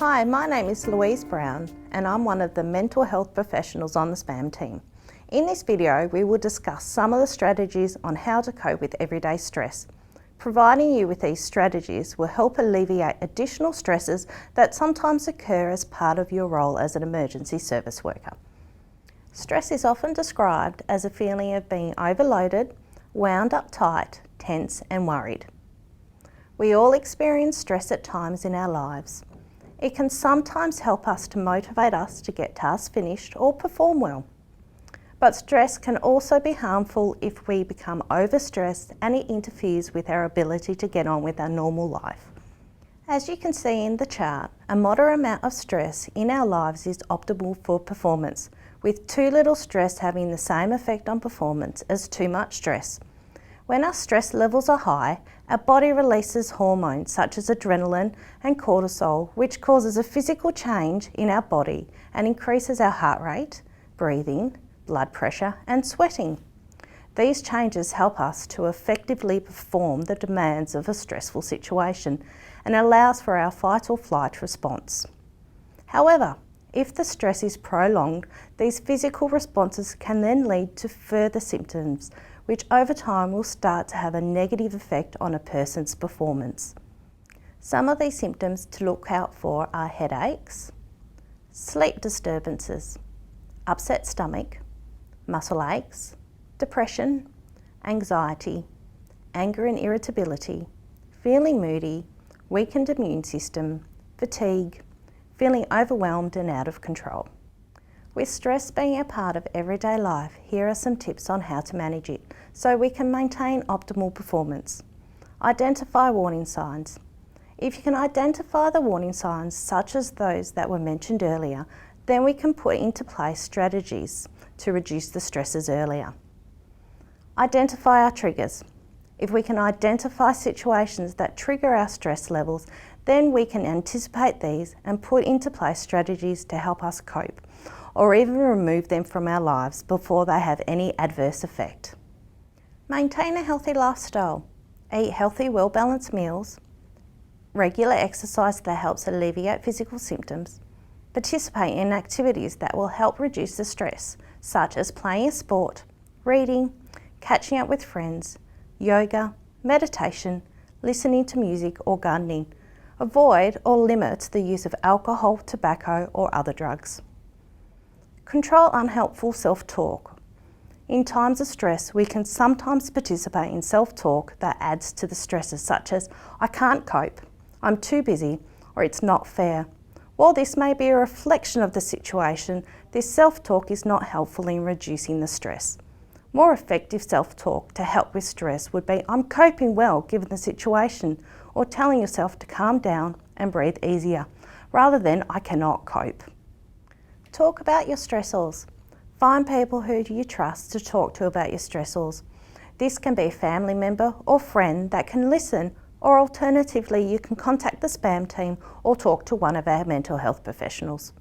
Hi, my name is Louise Brown and I'm one of the mental health professionals on the SPAM team. In this video, we will discuss some of the strategies on how to cope with everyday stress. Providing you with these strategies will help alleviate additional stresses that sometimes occur as part of your role as an emergency service worker. Stress is often described as a feeling of being overloaded, wound up tight, tense and worried. We all experience stress at times in our lives. It can sometimes help us to motivate us to get tasks finished or perform well. But stress can also be harmful if we become overstressed and it interferes with our ability to get on with our normal life. As you can see in the chart, a moderate amount of stress in our lives is optimal for performance, with too little stress having the same effect on performance as too much stress. When our stress levels are high, our body releases hormones such as adrenaline and cortisol, which causes a physical change in our body and increases our heart rate, breathing, blood pressure and sweating. These changes help us to effectively perform the demands of a stressful situation and allows for our fight or flight response. However, if the stress is prolonged, these physical responses can then lead to further symptoms, which over time will start to have a negative effect on a person's performance. Some of these symptoms to look out for are headaches, sleep disturbances, upset stomach, muscle aches, depression, anxiety, anger and irritability, feeling moody, weakened immune system, fatigue, feeling overwhelmed and out of control. With stress being a part of everyday life, here are some tips on how to manage it so we can maintain optimal performance. Identify warning signs. If you can identify the warning signs, such as those that were mentioned earlier, then we can put into place strategies to reduce the stresses earlier. Identify our triggers. If we can identify situations that trigger our stress levels, then we can anticipate these and put into place strategies to help us cope, or even remove them from our lives before they have any adverse effect. Maintain a healthy lifestyle. Eat healthy, well-balanced meals, regular exercise that helps alleviate physical symptoms, participate in activities that will help reduce the stress, such as playing a sport, reading, catching up with friends, yoga, meditation, listening to music or gardening. Avoid or limit the use of alcohol, tobacco or other drugs. Control unhelpful self-talk. In times of stress, we can sometimes participate in self-talk that adds to the stresses, such as, "I can't cope," "I'm too busy," or "it's not fair." While this may be a reflection of the situation, this self-talk is not helpful in reducing the stress. More effective self-talk to help with stress would be, "I'm coping well given the situation," or telling yourself to calm down and breathe easier, rather than "I cannot cope." Talk about your stressors. Find people who you trust to talk to about your stressors. This can be a family member or friend that can listen, or alternatively you can contact the SPAM team or talk to one of our mental health professionals.